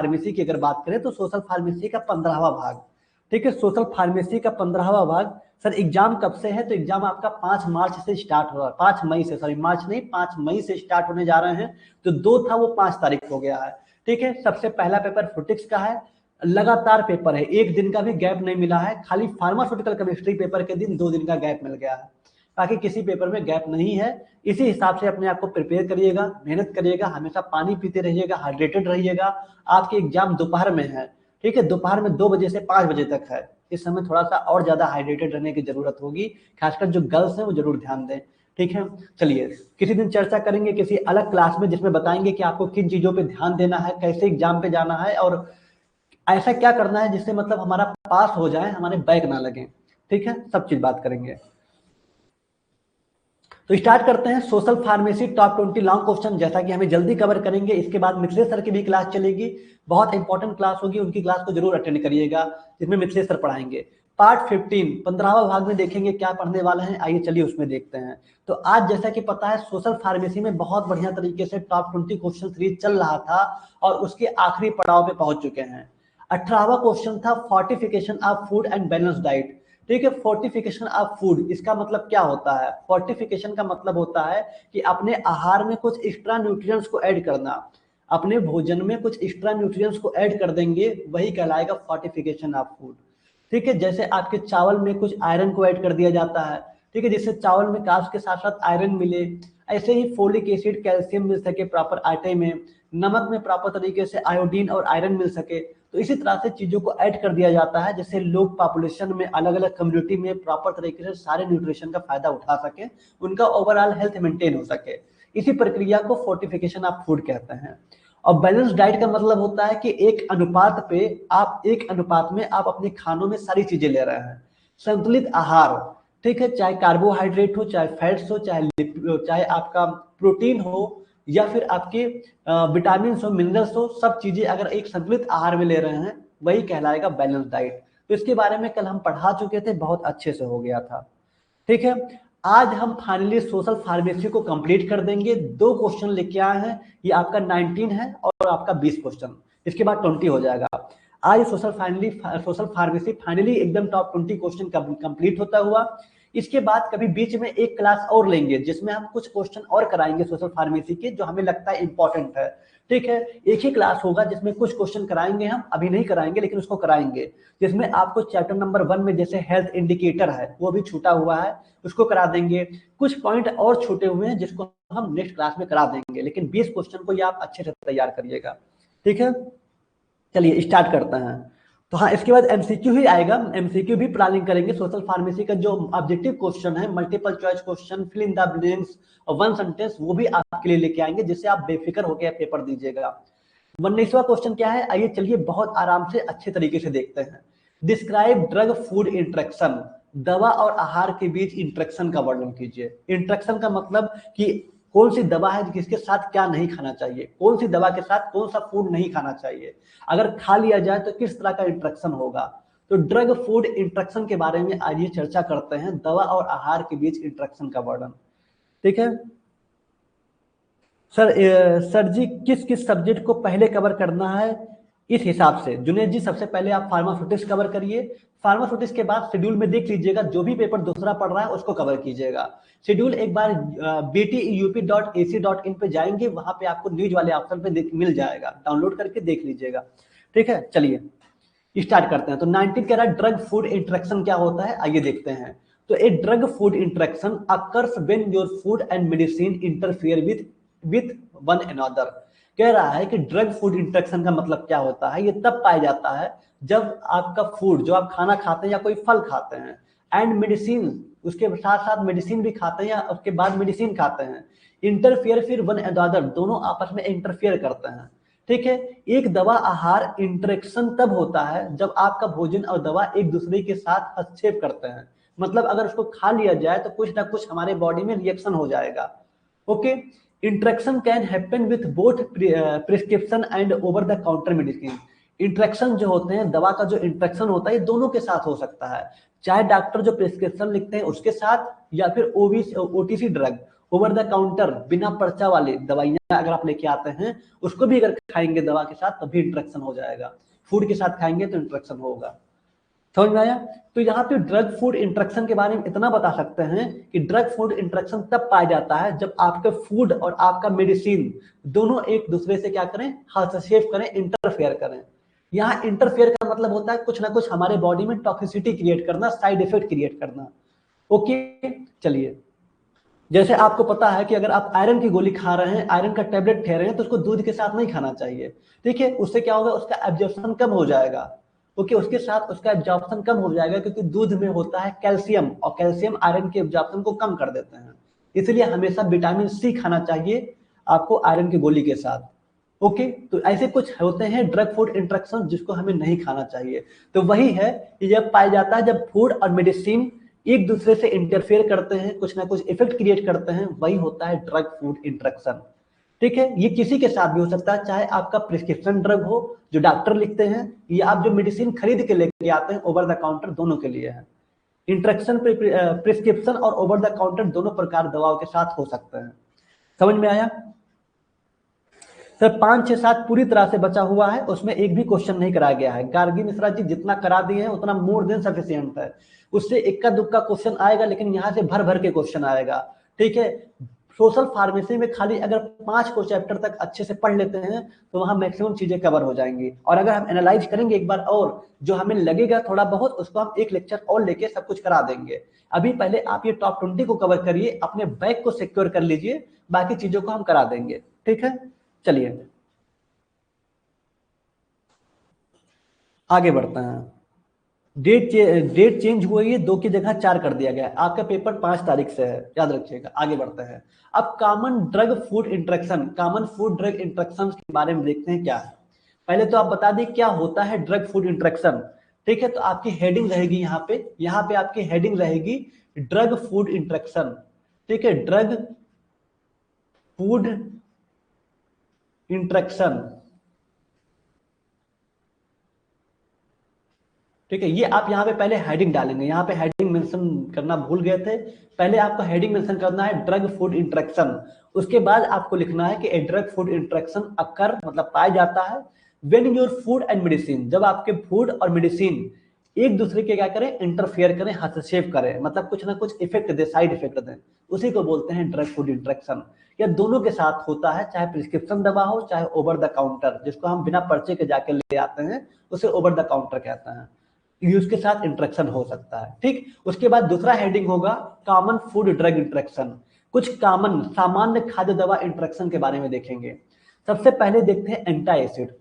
Pharmacy की अगर बात करें तो सोशल फार्मेसी का 15वां भाग, ठीक है, सोशल फार्मेसी का 15वां भाग। सर एग्जाम कब से है? तो एग्जाम आपका 5 मार्च से स्टार्ट हो रहा है, 5 मई से, सॉरी मार्च नहीं 5 मई से स्टार्ट होने जा रहे हैं। तो 2 था वो 5 तारीख हो गया है, ठीक है। सबसे पहला पेपर फ्रूटिक्स का है, लगातार पेपर है, एक दिन का भी गैप नहीं मिला है, खाली फार्मास्यूटिकल केमिस्ट्री पेपर के दिन 2 दिन का गैप मिल गया है, बाकी किसी पेपर में गैप नहीं है। इसी हिसाब से अपने आप को प्रिपेयर करिएगा, मेहनत करिएगा, हमेशा पानी पीते रहिएगा, हाइड्रेटेड रहिएगा। आपके एग्जाम दोपहर में है, ठीक है, दोपहर में 2 बजे से 5 बजे तक है। इस समय थोड़ा सा और ज्यादा हाइड्रेटेड रहने की जरूरत होगी, खासकर जो गर्ल्स हैं वो जरूर ध्यान दें, ठीक है। चलिए किसी दिन चर्चा करेंगे किसी अलग क्लास में, जिसमें बताएंगे कि आपको किन चीजों पे ध्यान देना है, कैसे एग्जाम पे जाना है, और ऐसा क्या करना है जिससे मतलब हमारा पास हो जाए, हमारे बैक ना लगे, ठीक है, सब चीज बात करेंगे। तो स्टार्ट करते हैं social pharmacy top 20 long question, जैसा कि हमें जल्दी कवर करेंगे। इसके बाद मिथिलेश सर की भी क्लास चलेगी, बहुत इंपॉर्टेंट क्लास होगी, उनकी क्लास को जरूर अटेंड करिएगा, जिसमें मिथिलेश सर पढ़ाएंगे। पार्ट 15 15वां भाग में देखेंगे क्या पढ़ने वाले हैं, आइए चलिए उसमें देखते हैं। तो आज जैसा कि पता है सोशल फार्मेसी में बहुत बढ़िया तरीके से टॉप 20 क्वेश्चन सीरीज चल रहा था और उसके आखिरी पड़ाव पे पहुंच चुके हैं। 18वां क्वेश्चन था fortification of food and balance diet, ठीक है। फोर्टिफिकेशन ऑफ फूड, इसका मतलब क्या होता है? फोर्टिफिकेशन का मतलब होता है कि अपने आहार में कुछ एक्स्ट्रा न्यूट्रिएंट्स को ऐड करना, अपने भोजन में कुछ एक्स्ट्रा न्यूट्रिएंट्स को ऐड कर देंगे, वही कहलाएगा फोर्टिफिकेशन ऑफ फूड, ठीक है। जैसे आपके चावल में कुछ आयरन को ऐड कर दिया जाता है, ठीक है, जिससे चावल में कार्ब्स के साथ साथ आयरन मिले। ऐसे ही फोलिक एसिड कैल्शियम मिल सके प्रॉपर आटे में, नमक में प्रॉपर तरीके से आयोडीन और आयरन मिल सके। तो इसी तरह से चीजों को ऐड कर दिया जाता है, जिससे लोग पॉपुलेशन में अलग अलग कम्युनिटी में प्रॉपर तरीके से सारे न्यूट्रिशन का फायदा उठा सके, उनका ओवरऑल हेल्थ मेंटेन हो सके। इसी प्रक्रिया को फोर्टिफिकेशन ऑफ फूड कहते हैं। और बैलेंस डाइट का मतलब होता है कि एक अनुपात में आप अपने खानों में सारी चीजें ले रहे हैं, संतुलित आहार, ठीक है, चाहे कार्बोहाइड्रेट हो, चाहे फैट्स हो, चाहे आपका प्रोटीन हो, या फिर आपके विटामिन हो, मिनरल्स हो, सब चीजें अगर एक संतुलित आहार में ले रहे हैं, वही कहलाएगा बैलेंस डाइट। तो इसके बारे में कल हम पढ़ा चुके थे, बहुत अच्छे से हो गया था, ठीक है। आज हम फाइनली सोशल फार्मेसी को कंप्लीट कर देंगे। 2 क्वेश्चन लेके आए हैं, ये आपका 19 है और आपका 20 क्वेश्चन, इसके बाद 20 हो जाएगा। आज सोशल फार्मेसी फाइनली एकदम टॉप 20 क्वेश्चन कंप्लीट होता हुआ। इसके बाद कभी बीच में एक क्लास और लेंगे, जिसमें हम कुछ क्वेश्चन और कराएंगे सोशल फार्मेसी के, जो हमें लगता है इंपॉर्टेंट है, ठीक है। एक ही क्लास होगा जिसमें कुछ क्वेश्चन कराएंगे, हम अभी नहीं कराएंगे लेकिन उसको कराएंगे, जिसमें आपको चैप्टर नंबर 1 में जैसे हेल्थ इंडिकेटर है वो भी छूटा हुआ है, उसको करा देंगे। कुछ पॉइंट और छूटे हुए हैं जिसको हम नेक्स्ट क्लास में करा देंगे, लेकिन 20 क्वेश्चन को ये आप अच्छे से तैयार करिएगा, ठीक है। चलिए स्टार्ट करते हैं। तो हाँ, इसके बाद एमसीक्यू ही आएगा, एमसीक्यू भी प्लानिंग करेंगे। सोशल फार्मेसी का जो ऑब्जेक्टिव क्वेश्चन है, multiple choice question, fill in the blanks और वन सेंटेंस, वो भी आपके लिए लेके आएंगे, जिससे आप बेफिक्र होकर पेपर दीजिएगा। 19वां क्वेश्चन क्या है, आइए चलिए बहुत आराम से अच्छे तरीके से देखते हैं। डिस्क्राइब ड्रग फूड इंटरेक्शन, दवा और आहार के बीच इंटरेक्शन का वर्णन कीजिए। इंटरेक्शन का मतलब कि कौन सी दवा है जिसके साथ क्या नहीं खाना चाहिए, कौन सी दवा के साथ कौन सा फूड नहीं खाना चाहिए, अगर खा लिया जाए तो किस तरह का इंटरेक्शन होगा। तो ड्रग फूड इंटरेक्शन के बारे में आज ये चर्चा करते हैं, दवा और आहार के बीच इंटरेक्शन का वर्णन, ठीक है। सर जी किस किस सब्जेक्ट को पहले कवर करना है? इस हिसाब से जुनेद जी, सबसे पहले आप फार्मास्यूटिक्स कवर करिए, फार्मास्यूटिक्स के बाद शेड्यूल में देख लीजिएगा, जो भी पेपर दूसरा पढ़ रहा है उसको कवर कीजिएगा। शेड्यूल एक बार btup.ac.in पे जाएंगे, वहां पे आपको न्यूज वाले ऑप्शन पे मिल जाएगा, डाउनलोड करके देख लीजिएगा, ठीक है। चलिए स्टार्ट करते हैं। तो 19 कह रहा है ड्रग फूड इंटरेक्शन क्या होता है, आइए देखते हैं। तो a drug food interaction occurs when your food and medicine interfere with one another. कह रहा है कि ड्रग फूड इंटरेक्शन का मतलब क्या होता है, ये तब पाया जाता है जब आपका फूड, जो आप खाना खाते हैं या कोई फल खाते हैं, एंड मेडिसिन, उसके साथ साथ मेडिसिन भी खाते हैं या उसके बाद मेडिसिन खाते हैं, इंटरफियर फिर वन अनदर, दोनों आपस में इंटरफियर करते हैं, ठीक है। एक दवा आहार इंटरेक्शन तब होता है जब आपका भोजन और दवा एक दूसरे के साथ हस्तक्षेप करते हैं, मतलब अगर उसको खा लिया जाए तो कुछ ना कुछ हमारे बॉडी में रिएक्शन हो जाएगा, okay. Interaction can happen with both prescription and over the counter medicine. Interaction जो होते हैं, दवा का जो इंटरेक्शन होता है, ये दोनों के साथ हो सकता है, चाहे डॉक्टर जो प्रिस्क्रिप्शन लिखते हैं उसके साथ, या फिर OTC drug, over the counter बिना पर्चा वाली दवाइयां अगर आप लेके आते हैं, उसको भी अगर खाएंगे दवा के साथ तभी इंट्रैक्शन हो जाएगा। फूड के साथ खाएंगे तो इंट्रैक्शन होगा। समझ में आया? तो यहाँ पे ड्रग फूड इंट्रैक्शन के बारे में इतना बता सकते हैं कि ड्रग फूड इंट्रैक्शन तब पाया जाता है जब आपके फूड और आपका मेडिसिन दोनों एक दूसरे से क्या करें, हस्तक्षेप करें, इंटरफेयर करें। यहाँ इंटरफेयर का मतलब होता है कुछ ना कुछ हमारे बॉडी में टॉक्सिसिटी क्रिएट करना, साइड इफेक्ट क्रिएट करना। ओके, चलिए, जैसे आपको पता है कि अगर आप आयरन की गोली खा रहे हैं, आयरन का टैबलेट खा रहे हैं, तो उसको दूध के साथ नहीं खाना चाहिए। ठीक है, उससे क्या होगा, उसका एब्जॉर्प्शन कम हो जाएगा। ओके, उसके साथ उसका एब्जॉर्प्शन कम हो जाएगा क्योंकि दूध में होता है कैल्शियम, और कैल्शियम आयरन के एब्जॉर्प्शन को कम कर देते हैं। इसलिए हमेशा विटामिन सी खाना चाहिए आपको आयरन की गोली के साथ। ओके, तो ऐसे कुछ होते हैं ड्रग फूड इंटरेक्शन जिसको हमें नहीं खाना चाहिए। तो वही है कि जब पाया जाता है जब फूड और मेडिसिन एक दूसरे से इंटरफेयर करते हैं, कुछ ना कुछ इफेक्ट क्रिएट करते हैं, वही होता है ड्रग फूड इंटरेक्शन। ठीक है, ये किसी के साथ भी हो सकता है, चाहे आपका प्रिस्क्रिप्शन ड्रग हो जो डॉक्टर लिखते हैं, या आप जो मेडिसिन खरीद के लेके आते हैं ओवर द काउंटर, दोनों के लिए है। इंट्रैक्शन प्रिस्क्रिप्शन और ओवर द काउंटर दोनों प्रकार दवाओं के साथ हो सकते हैं। समझ में आया? सर 5, 6, 7 पूरी तरह से बचा हुआ है, उसमें एक भी क्वेश्चन नहीं कराया गया है। गार्गी मिश्रा जी जितना करा दिए हैं उतना मोर देन सफिशिएंट है। उससे इक्का दुक्का क्वेश्चन आएगा, लेकिन यहाँ से भर भर के क्वेश्चन आएगा। ठीक है, सोशल फार्मेसी में खाली अगर 5 को चैप्टर तक अच्छे से पढ़ लेते हैं तो वहां मैक्सिमम चीजें कवर हो जाएंगी। और अगर हम एनालाइज करेंगे एक बार और, जो हमें लगेगा थोड़ा बहुत, उसको हम एक लेक्चर और लेके सब कुछ करा देंगे। अभी पहले आप ये टॉप 20 को कवर करिए, अपने बैग को सिक्योर कर लीजिए, बाकी चीजों को हम करा देंगे। ठीक है, चलिए आगे बढ़ते हैं। डेट चेंज हुई है, 2 की जगह 4 कर दिया गया है। आपका पेपर 5 तारीख से है, याद रखिएगा। आगे बढ़ते हैं। अब common drug food interaction, common food drug interaction के बारे में देखते हैं क्या है। पहले तो आप बता दें क्या होता है ड्रग फूड इंटरेक्शन। ठीक है, तो आपकी हेडिंग रहेगी यहाँ पे आपकी हेडिंग रहेगी ड्रग फूड इंटरेक्शन। ठीक है, ड्रग फूड इंटरेक्शन। ठीक है, ये आप यहाँ पे पहले हेडिंग डालेंगे। यहाँ पे हेडिंग मेंशन करना भूल गए थे, पहले आपको हेडिंग मेंशन करना है ड्रग फूड इंटरेक्शन। उसके बाद आपको लिखना है कि ए ड्रग फूड इंटरेक्शन अकर, मतलब पाया जाता है when your food and medicine, जब आपके फूड और मेडिसिन एक दूसरे के क्या करें, इंटरफेयर करें, हस्तक्षेप करें, मतलब कुछ ना कुछ इफेक्ट दे, साइड इफेक्ट दें, उसी को बोलते हैं ड्रग फूड इंटरेक्शन। या दोनों के साथ होता है, चाहे प्रिस्क्रिप्शन दवा हो चाहे ओवर द काउंटर, जिसको हम बिना पर्चे के जाके ले आते हैं उसे ओवर द काउंटर कहते हैं, यूज के साथ इंटरेक्शन हो सकता है। ठीक, उसके बाद दूसरा हेडिंग होगा कॉमन फूड ड्रग इंटरेक्शन। कुछ कॉमन सामान्य खाद्य दवा इंटरेक्शन के बारे में देखेंगे। सबसे पहले देखते हैं एंटी एसिड।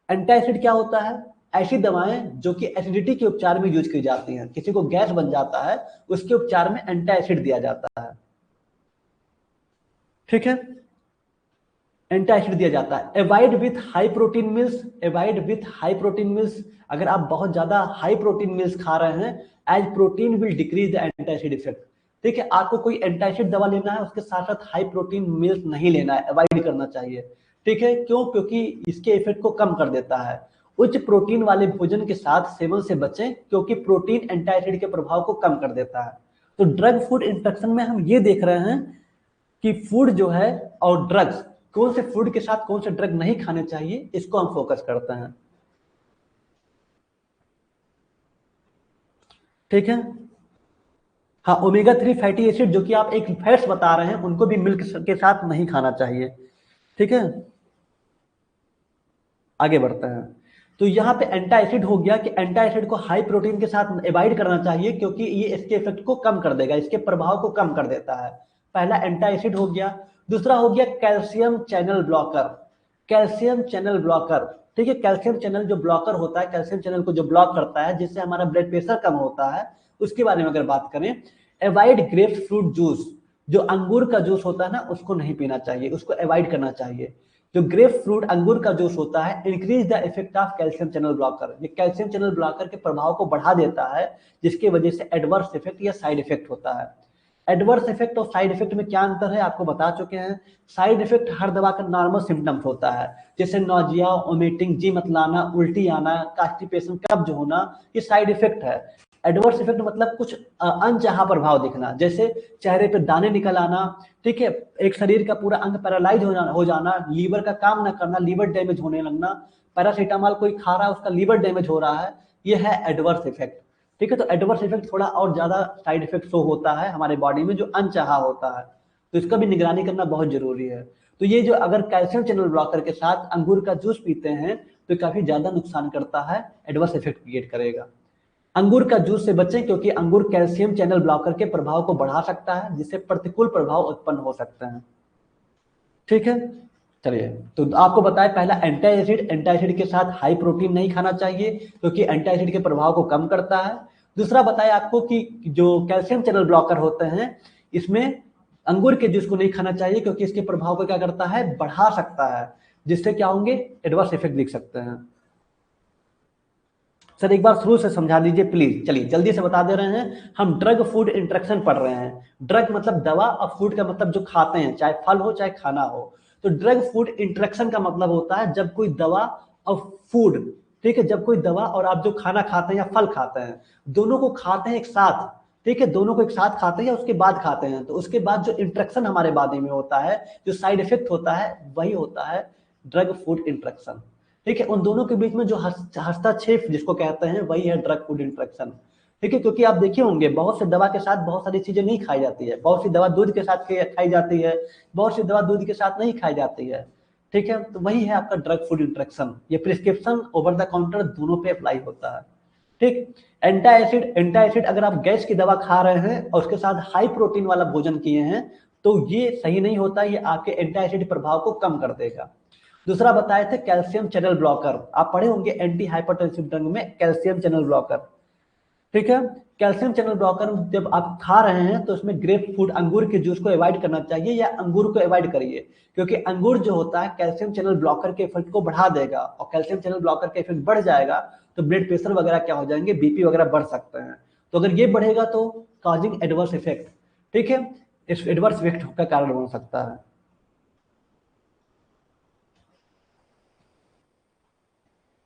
एंटी एसिड क्या होता है? ऐसी दवाएं जो कि एसिडिटी के उपचार में यूज की जाती हैं, किसी को गैस बन जाता है उसके उपचार में एंटी एसिड दिया जाता है। ठीक है, एंटी एसिड दिया जाता है। Avoid with high protein meals, avoid with high protein meals, अगर आप बहुत ज्यादा हाई प्रोटीन मील्स खा रहे हैं, as protein will decrease the anti acid effect. ठीक है, आपको कोई एंटी एसिड दवा लेना है उसके साथ साथ हाई प्रोटीन मील्स नहीं लेना है, अवॉइड करना चाहिए। ठीक है, क्यों? क्योंकि इसके इफेक्ट को कम कर देता है। उच्च प्रोटीन वाले भोजन के साथ सेवन से बचें, क्योंकि प्रोटीन एंटी एसिड के प्रभाव को कम कर देता है। तो ड्रग फूड इंटरेक्शन में हम ये देख रहे हैं कि फूड जो है और ड्रग्स, कौन से फूड के साथ कौन से ड्रग नहीं खाने चाहिए, इसको हम फोकस करते हैं। ठीक है, हाँ, ओमेगा 3 फैटी एसिड जो कि आप एक फैट्स बता रहे हैं, उनको भी मिल्क के साथ नहीं खाना चाहिए। ठीक है, आगे बढ़ते हैं। तो यहाँ पे एंटी एसिड हो गया कि एंटी एसिड को हाई प्रोटीन के साथ अवॉइड करना चाहिए, क्योंकि ये इसके इफेक्ट को कम कर देगा, इसके प्रभाव को कम कर देता है। पहला एंटी एसिड हो गया। दूसरा हो गया calcium channel blocker. Calcium channel blocker, ठीक है, कैल्शियम चैनल जो ब्लॉकर होता है, कैल्शियम चैनल को जो ब्लॉक करता है जिससे हमारा ब्लड प्रेशर कम होता है, उसके बारे में अगर बात करें, अवॉइड ग्रेप फ्रूट जूस, जो अंगूर का जूस होता है ना, उसको नहीं पीना चाहिए, उसको अवॉइड करना चाहिए। जो ग्रेप फ्रूट अंगूर का जूस होता है, increase the effect of calcium channel blocker, ये कैल्शियम चैनल ब्लॉकर के प्रभाव को बढ़ा देता है, जिसकी वजह से एडवर्स इफेक्ट या साइड इफेक्ट होता है। एडवर्स इफेक्ट और साइड इफेक्ट में क्या अंतर है आपको बता चुके हैं। साइड इफेक्ट हर दवा का नॉर्मल सिम्टम्स होता है, जैसे नोजिया, वोमिटिंग, जी मत लाना, उल्टी आना, कांस्टिपेशन, कब्ज होना, ये साइड इफेक्ट है। एडवर्स इफेक्ट मतलब कुछ अनचाहा प्रभाव दिखना, जैसे चेहरे पे दाने निकल आना, ठीक है, एक शरीर का पूरा अंग पैरालाइज हो जाना, लीवर का काम ना करना, लीवर डैमेज होने लगना, पैरासीटामोल कोई खा रहा है उसका लीवर डैमेज हो रहा है, ये है एडवर्स इफेक्ट। ठीक है, तो एडवर्स इफेक्ट थोड़ा और ज्यादा साइड इफेक्ट शो होता है हमारे बॉडी में जो अनचाहा होता है, तो इसका भी निगरानी करना बहुत जरूरी है। तो ये जो अगर कैल्शियम चैनल ब्लॉकर के साथ अंगूर का जूस पीते हैं तो काफी ज्यादा नुकसान करता है, एडवर्स इफेक्ट क्रिएट करेगा। अंगूर का जूस से बचें क्योंकि अंगूर कैल्शियम चैनल ब्लॉकर के प्रभाव को बढ़ा सकता है जिससे प्रतिकूल प्रभाव उत्पन्न हो सकते हैं। ठीक है, चलिए, तो आपको बताया पहला एंटी एसिड के साथ हाई प्रोटीन नहीं खाना चाहिए क्योंकि एंटी एसिड के प्रभाव को कम करता है। दूसरा बताया आपको कि जो कैल्शियम चैनल ब्लॉकर होते हैं इसमें अंगूर के जूस को नहीं खाना चाहिए क्योंकि इसके प्रभाव को क्या करता है, बढ़ा सकता है, जिससे क्या होंगे, एडवर्स इफेक्ट दिख सकते हैं। सर एक बार शुरू से समझा दीजिए प्लीज। चलिए जल्दी से बता दे रहे हैं, हम ड्रग फूड इंटरेक्शन पढ़ रहे हैं। ड्रग मतलब दवा और फूड का मतलब जो खाते हैं, चाहे फल हो चाहे खाना हो। तो ड्रग फूड इंटरेक्शन का मतलब होता है जब कोई दवा और फूड, ठीक है, जब कोई दवा और आप जो खाना खाते हैं या फल खाते हैं दोनों को खाते हैं एक साथ, ठीक है, दोनों को एक साथ खाते हैं या उसके बाद खाते हैं, तो उसके बाद जो इंटरेक्शन हमारे बॉडी में होता है, जो साइड इफेक्ट होता है, वही होता है ड्रग फूड इंटरेक्शन। ठीक है, उन दोनों के बीच में जो हस्तक्षेप जिसको कहते हैं वही है ड्रग फूड इंटरेक्शन। ठीक है, क्योंकि आप देखे होंगे बहुत से दवा के साथ बहुत सारी चीजें नहीं खाई जाती है, बहुत सी दवा दूध के साथ खाई जाती है, बहुत सी दवा दूध के साथ नहीं खाई जाती है। ठीक है, तो वही है आपका ड्रग फूड इंटरेक्शन। ये प्रिस्क्रिप्शन ओवर द काउंटर दोनों पे अप्लाई होता है। ठीक, एंटी एसिड अगर आप गैस की दवा खा रहे हैं और उसके साथ हाई प्रोटीन वाला भोजन किए हैं तो ये सही नहीं होता, ये आपके एंटी एसिड प्रभाव को कम कर देगा। दूसरा बताए थे कैल्शियम चैनल ब्लॉकर, आप पढ़े होंगे एंटी हाइपरटेंसिव ड्रग में कैल्शियम चैनल ब्लॉकर। ठीक है, कैल्शियम चैनल ब्लॉकर जब आप खा रहे हैं तो उसमें ग्रेप फ्रूट अंगूर के जूस को अवॉइड करना चाहिए या अंगूर को अवॉइड करिए, क्योंकि अंगूर जो होता है कैल्शियम चैनल ब्लॉकर के इफेक्ट को बढ़ा देगा, और कैल्शियम चैनल ब्लॉकर का इफेक्ट बढ़ जाएगा तो ब्लड प्रेशर वगैरह क्या हो जाएंगे, बीपी वगैरह बढ़ सकते हैं। तो अगर ये बढ़ेगा तो कॉजिंग एडवर्स इफेक्ट, ठीक है, इस एडवर्स इफेक्ट का कारण बन सकता है।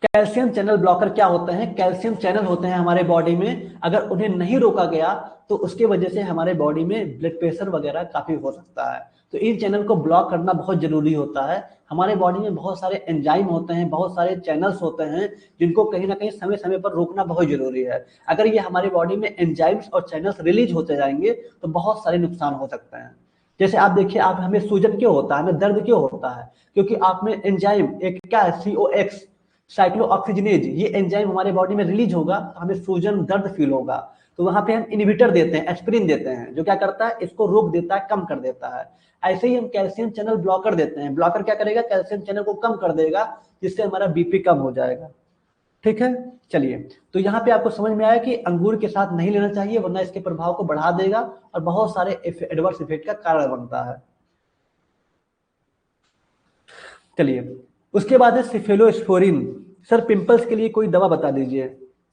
कैल्शियम चैनल ब्लॉकर क्या होते हैं, कैल्शियम चैनल होते हैं हमारे बॉडी में, अगर उन्हें नहीं रोका गया तो उसके वजह से हमारे बॉडी में ब्लड प्रेशर वगैरह काफी हो सकता है। तो इन चैनल को ब्लॉक करना बहुत जरूरी होता है। हमारे बॉडी में बहुत सारे एंजाइम होते हैं, बहुत सारे चैनल्स होते हैं जिनको कहीं ना कहीं समय समय पर रोकना बहुत जरूरी है। अगर ये हमारे बॉडी में एंजाइम्स और चैनल्स रिलीज होते जाएंगे तो बहुत सारे नुकसान हो सकते हैं। जैसे आप देखिए, आप हमें सूजन क्यों होता है, हमें दर्द क्यों होता है, क्योंकि आप में एंजाइम एक क्या है, COX साइक्लोऑक्सीजनेज, ये एंजाइम हमारे बॉडी में रिलीज होगा तो हमें सूजन दर्द फील होगा। तो वहां पे हम इनहिबिटर देते हैं, एस्पिरिन देते हैं, जो क्या करता है, इसको रोक देता है, कम कर देता है। ऐसे ही हम कैल्शियम चैनल ब्लॉकर देते हैं, ब्लॉकर क्या करेगा, कैल्शियम चैनल को कम कर देगा जिससे हमारा बीपी कम हो जाएगा। ठीक है, चलिए, तो यहाँ पे आपको समझ में आया कि अंगूर के साथ नहीं लेना चाहिए वरना इसके प्रभाव को बढ़ा देगा और बहुत सारे एडवर्स इफेक्ट का कारण बनता है। चलिए, उसके बाद है सिफेलोस्पोरिन। सर पिंपल्स के लिए कोई दवा बता दीजिए।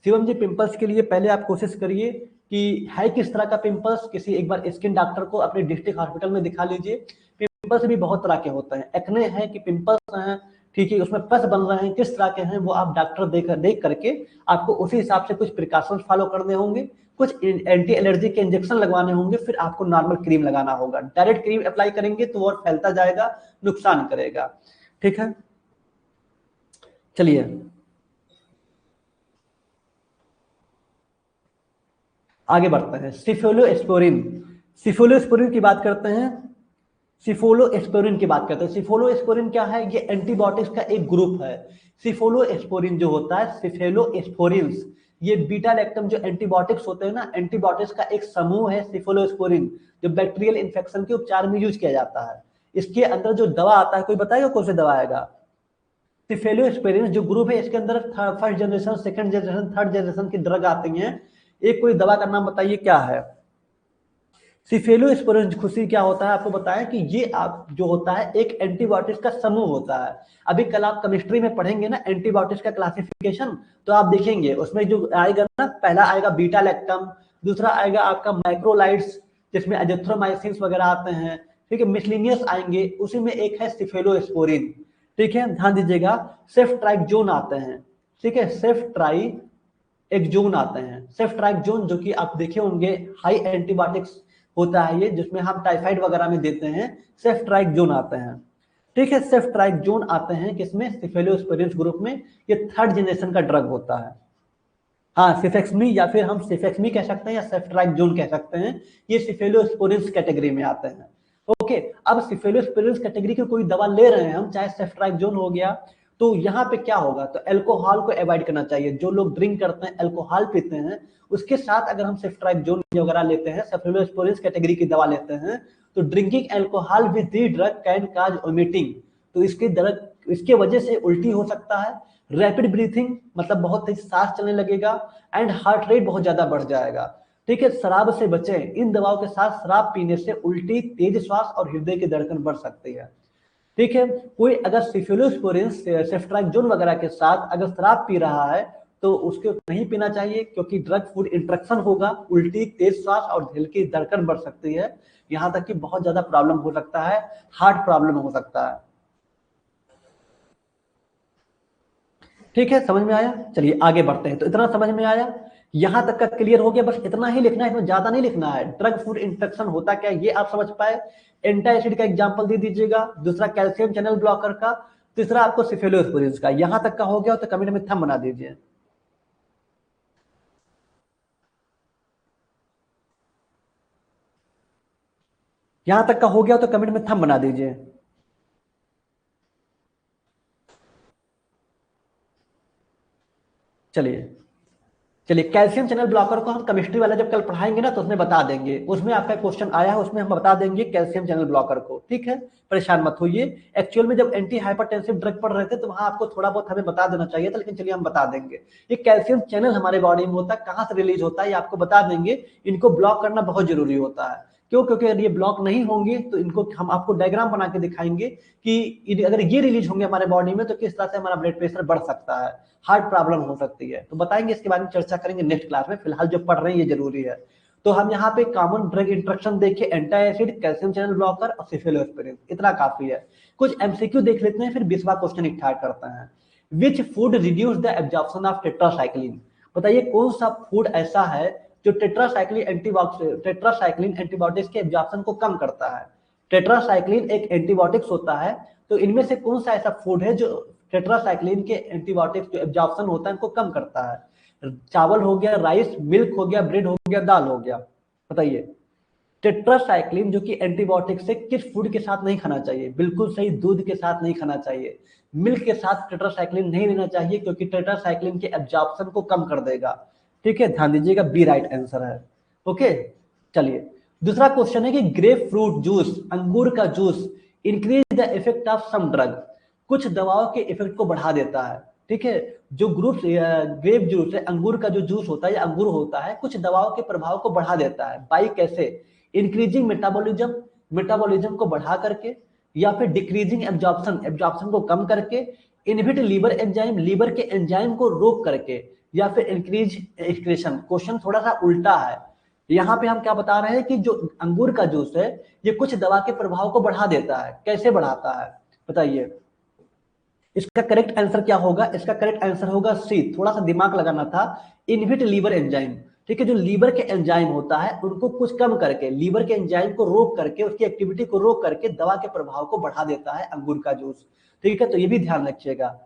शिवम जी, पिंपल्स के लिए पहले आप कोशिश करिए कि है किस तरह का पिंपल्स, किसी एक बार स्किन डॉक्टर को अपने डिस्ट्रिक्ट हॉस्पिटल में दिखा लीजिए। पिंपल्स भी बहुत तरह के होते हैं, एक्ने है कि पिंपल्स हैं, ठीक है, उसमें पस बन रहे हैं, किस तरह के हैं वो आप डॉक्टर देख करके आपको उसी हिसाब से कुछ प्रिकॉशंस फॉलो करने होंगे, कुछ एंटी एलर्जी के इंजेक्शन लगवाने होंगे, फिर आपको नॉर्मल क्रीम लगाना होगा। डायरेक्ट क्रीम अप्लाई करेंगे तो और फैलता जाएगा, नुकसान करेगा। ठीक है, चलिए आगे बढ़ते हैं। सिफोलोस्पोरिन, सिफोलोस्पोरिन की बात करते हैं। सिफोलोस्पोरिन की बात करते हैं। सिफोलोस्पोरिन क्या है, ये एंटीबायोटिक्स का एक ग्रुप है। सिफोलोस्पोरिन जो होता है, सिफेलोस्पोरिन्स, ये बीटा लैक्टम जो एंटीबायोटिक्स होते हैं ना, एंटीबायोटिक्स का एक समूह है सिफोलोस्पोरिन, जो बैक्टीरियल इन्फेक्शन के उपचार में यूज किया जाता है। इसके अंदर जो दवा आता है, कोई बताएगा कौन सी दवा आएगा। सिफेलोस्पोरिन जो ग्रुप है इसके अंदर first generation, second generation, third generation की ड्रग आती हैं। एक कोई दवा का नाम बताइए क्या है। सिफेलोस्पोरिन खुशी क्या होता है, आपको बताएं कि ये आप जो होता है एक एंटीबायोटिक्स का समूह होता है। अभी कल आप केमिस्ट्री में पढ़ेंगे ना एंटीबायोटिक्स का क्लासिफिकेशन, तो आप देखेंगे उसमें जो आएगा ना, पहला आएगा बीटा लैक्टम, दूसरा आएगा आपका मैक्रोलाइड्स जिसमें एजिथ्रोमाइसिन वगैरह आते हैं, ठीक है, मिसलिनियस आएंगे, उसी में एक है सिफेलोस्पोरिन। ठीक है, ध्यान दीजिएगा, सेफ्ट्राइक्सोन आते हैं, ठीक है, सेफ्ट्राइक्सोन एक जोन आते हैं सेफ्ट्राइक जोन, जो कि आप देखे होंगे हाई एंटीबायोटिक्स होता है ये, जिसमें हम टाइफाइड वगैरह में देते हैं, सेफ्ट्राइक जोन आते हैं। ठीक है, सेफ्ट्राइक जोन आते हैं किसमें, सिफेलोस्पोरिन्स ग्रुप में। ये थर्ड जनरेशन का ड्रग होता है। हाँ, सिफेक्समी या फिर हम सिफेक्समी कह सकते हैं या सेफ्ट्राइक जोन कह सकते हैं, ये सिफेलोस्पोरिन्स कैटेगरी में आते हैं। ओके, अब सिफेलोस्पोरिन्स कैटेगरी की कोई दवा ले रहे हैं हम, चाहे सेफ्ट्राइक जोन हो गया, तो यहाँ पे क्या होगा, तो अल्कोहल को अवॉइड करना चाहिए। जो लोग ड्रिंक करते हैं, अल्कोहल पीते हैं, उसके साथ अगर हम सेफ्ट्राइक जोन वगैरह लेते हैं, सिफेलोस्पोरिन्स कैटेगरी की दवा लेते हैं, तो drinking alcohol with the drug can cause vomiting, तो इसके वजह से उल्टी हो सकता है, रैपिड ब्रीथिंग मतलब बहुत तेज सांस चलने लगेगा, एंड हार्ट रेट बहुत ज्यादा बढ़ जाएगा। ठीक है, शराब से बचें। इन दवाओं के साथ शराब पीने से उल्टी, तेज श्वास और हृदय की धड़कन बढ़ सकती है। ठीक है, कोई अगर सिफिलोस्पोरिन्स सेफ्ट्राइक वगैरह के साथ अगर शराब पी रहा है तो उसको नहीं पीना चाहिए, क्योंकि ड्रग फूड इंटरेक्शन होगा, उल्टी, तेज श्वास और दिल की धड़कन बढ़ सकती है, यहां तक कि बहुत ज्यादा प्रॉब्लम हो सकता है, हार्ट प्रॉब्लम हो सकता है। ठीक है, समझ में आया? चलिए आगे बढ़ते हैं। तो इतना समझ में आया, यहां तक का क्लियर हो गया, बस इतना ही लिखना है, इसमें ज्यादा नहीं लिखना है। ड्रग फूड इंटरेक्शन होता क्या है ये आप समझ पाए, एंटासिड का एग्जांपल दे दीजिएगा, दूसरा कैल्शियम चैनल ब्लॉकर का, तीसरा आपको सिफेलोस्पोरिन्स का। यहां तक का हो गया तो कमेंट में थंब बना दीजिए। यहां तक का हो गया तो कमेंट में थंब बना दीजिए। चलिए चलिए, कैल्शियम चैनल ब्लॉकर को हम केमिस्ट्री वाला जब कल पढ़ाएंगे ना, तो उसमें बता देंगे, उसमें आपका क्वेश्चन आया है, उसमें हम बता देंगे कैल्शियम चैनल ब्लॉकर को। ठीक है, परेशान मत होइए। एक्चुअल में जब एंटी हाइपरटेंसिव ड्रग पढ़ रहे थे तो वहां आपको थोड़ा बहुत हमें बता देना चाहिए था, लेकिन चलिए हम बता देंगे। ये कैल्शियम चैनल हमारे बॉडी में होता है, कहाँ से रिलीज होता है ये आपको बता देंगे। इनको ब्लॉक करना बहुत जरूरी होता है। क्यों? क्योंकि अगर ये ब्लॉक नहीं होंगे तो इनको हम आपको डायग्राम बना के दिखाएंगे कि अगर ये रिलीज होंगे हमारे बॉडी में तो किस तरह से हमारा ब्लड प्रेशर बढ़ सकता है, हार्ट प्रॉब्लम हो सकती है। तो बताएंगे, इसके बारे में चर्चा करेंगे नेक्स्ट क्लास में। फिलहाल जो पढ़ रहे हैं ये जरूरी है। तो हम यहाँ पे कॉमन ड्रग इंट्रक्शन देखे, anti acid, calcium channel blocker और सिफेलोस्पोरिन, इतना काफी है। कुछ एमसीक्यू देख लेते हैं, फिर 20वां क्वेश्चन स्टार्ट करते हैं। Which food reduce the absorption of tetracycline? बताइए कौन सा फूड ऐसा है जो टेट्रासाइक्लिन एंटीबायोटिक्स के एब्जॉर्प्शन को कम करता है। टेट्रासाइक्लिन एक एंटीबायोटिक्स होता है, तो इनमें से कौन सा ऐसा फूड है जो टेट्रासाइक्लिन के एंटीबायोटिक्स जो एब्जॉर्प्शन होता है उनको कम करता है? चावल हो गया, राइस, मिल्क हो गया, ब्रेड हो गया, दाल हो गया। बताइए, टेट्रासाइक्लिन जो कि एंटीबायोटिक से किस फूड के साथ नहीं खाना चाहिए? बिल्कुल सही, दूध के साथ नहीं खाना चाहिए। मिल्क के साथ टेट्रासाइक्लिन नहीं लेना चाहिए, क्योंकि टेट्रासाइक्लिन के एब्जॉर्प्शन को कम कर देगा। ठीक है, ध्यान दीजिएगा, बी राइट आंसर है। ओके, चलिए दूसरा क्वेश्चन है कि ग्रेप फ्रूट जूस, अंगूर का juice, increase the effect of some drug, कुछ दवाओं के इफेक्ट को बढ़ा देता है। ठीक है, जो ग्रेप जूस है, अंगूर का जो जूस होता है या अंगूर होता है, कुछ दवाओं के प्रभाव को बढ़ा देता है। बाई कैसे? इंक्रीजिंग मेटाबॉलिज्म, मेटाबॉलिज्म को बढ़ा करके, या फिर डिक्रीजिंग एब्जॉर्प्शन, एब्जॉर्प्शन को कम करके, इनहिबिट लीवर एंजाइम, लीवर के एंजाइम को रोक करके, या फिर इंक्रीज एक्सक्रीशन। क्वेश्चन थोड़ा सा उल्टा है। यहाँ पे हम क्या बता रहे हैं कि जो अंगूर का जूस है ये कुछ दवा के प्रभाव को बढ़ा देता है। कैसे बढ़ाता है बताइए? इसका करेक्ट आंसर क्या होगा? इसका करेक्ट आंसर होगा सी, थोड़ा सा दिमाग लगाना था, इनहिबिट लीवर एंजाइम। ठीक है, जो लीवर के एंजाइम होता है उनको कुछ कम करके, लीवर के एंजाइम को रोक करके, उसकी एक्टिविटी को रोक करके दवा के प्रभाव को बढ़ा देता है अंगूर का जूस। ठीक है, तो ये भी ध्यान रखिएगा।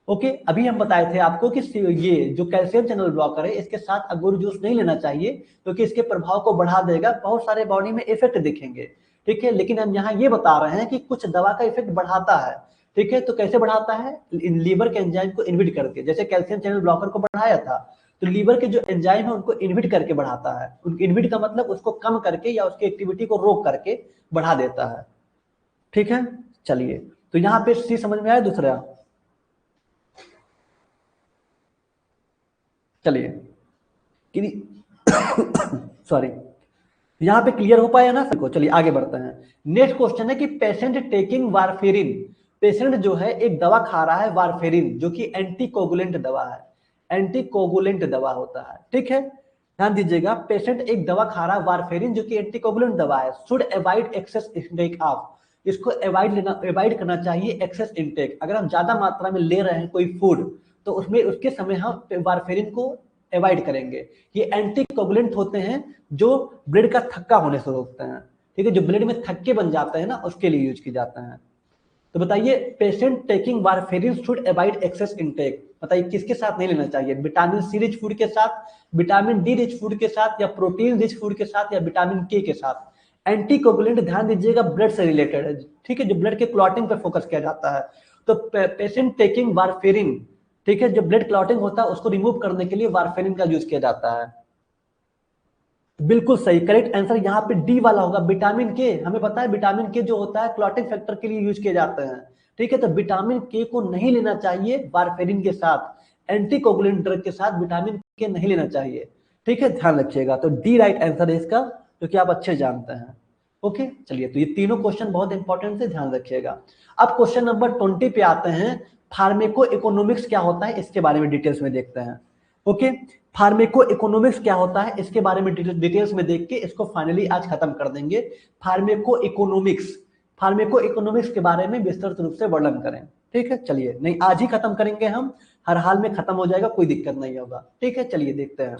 ओके, अभी हम बताए थे आपको कि ये जो कैल्शियम चैनल ब्लॉकर है इसके साथ अंगूर जूस नहीं लेना चाहिए, क्योंकि इसके प्रभाव को बढ़ा देगा, बहुत सारे बॉडी में इफेक्ट दिखेंगे। ठीक है, लेकिन हम यहाँ ये बता रहे हैं कि कुछ दवा का इफेक्ट बढ़ाता है। ठीक है, तो कैसे बढ़ाता है? लीवर के एंजाइम को इनहिबिट करके, जैसे कैल्शियम चैनल ब्लॉकर को बढ़ाया था, तो लीवर के जो एंजाइम है उनको इनहिबिट करके बढ़ाता है। इनहिबिट का मतलब उसको कम करके या उसकी एक्टिविटी को रोक करके बढ़ा देता है। ठीक है, चलिए, तो यहाँ पे सी समझ में आया दूसरा? चलिए सॉरी, यहाँ पे क्लियर हो पाया ना सबको? चलिए आगे बढ़ते हैं। नेक्स्ट क्वेश्चन है कि पेशेंट टेकिंग वारफेरिन, पेशेंट जो है एक दवा खा रहा है वारफेरिन, जो कि एंटीकोगुलेंट दवा है, एंटीकोगुलेंट दवा होता है। ठीक है, ध्यान दीजिएगा, पेशेंट एक दवा खा रहा है वारफेरिन जो कि एंटीकोगुलेंट दवा है, should avoid excess intake of, इसको अवॉइड करना चाहिए एक्सेस इंटेक। अगर हम ज्यादा मात्रा में ले रहे हैं कोई फूड, तो उसमें उसके समय हम वारफेरिन को अवॉइड करेंगे। ये एंटीकोगुलेंट होते हैं जो ब्लड का थक्का होने से रोकते हैं, ठीक है, जो ब्लड में थक्के बन जाते हैं ना, उसके लिए यूज किए जाते हैं। तो बताइए, patient taking warfarin should avoid excess intake, बताइए किसके साथ नहीं लेना चाहिए? विटामिन सी रिच फूड के साथ, विटामिन डी रिच फूड के साथ, या प्रोटीन रिच फूड के साथ, या विटामिन के साथ। एंटीकोगुलेंट ध्यान दीजिएगा ब्लड से रिलेटेड है, ठीक है, जो ब्लड के क्लॉटिंग पर फोकस किया जाता है। तो पेशेंट टेकिंग वारफेरिन, ठीक है, जो ब्लड क्लॉटिंग होता है उसको रिमूव करने के लिए वारफेरिन का यूज किया जाता है। बिल्कुल सही, करेक्ट आंसर यहाँ पे डी वाला होगा, विटामिन के। हमें पता है विटामिन के जो होता है क्लॉटिंग फैक्टर के लिए यूज किए जाते हैं, ठीक है। तो विटामिन के को नहीं लेना चाहिए वारफेरिन के साथ, एंटीकोगुलेंट ड्रग के साथ विटामिन के नहीं लेना चाहिए, ठीक है, ध्यान रखिएगा। तो डी राइट आंसर है इसका, जो कि आप अच्छे जानते हैं। ओके, चलिए, तो ये तीनों क्वेश्चन बहुत इंपॉर्टेंट है, ध्यान रखिएगा। अब क्वेश्चन नंबर 20 पे आते हैं। फार्मेको इकोनॉमिक्स क्या होता है, इसके बारे में डिटेल्स में देखते हैं। ओके, फार्मेको इकोनॉमिक्स क्या होता है, इसके बारे में डिटेल्स में देख के इसको फाइनली आज खत्म कर देंगे। फार्मेको इकोनॉमिक्स के बारे में विस्तृत रूप से वर्णन करें, ठीक है। चलिए, नहीं आज ही खत्म करेंगे हम, हर हाल में खत्म हो जाएगा, कोई दिक्कत नहीं होगा, ठीक है। चलिए देखते हैं।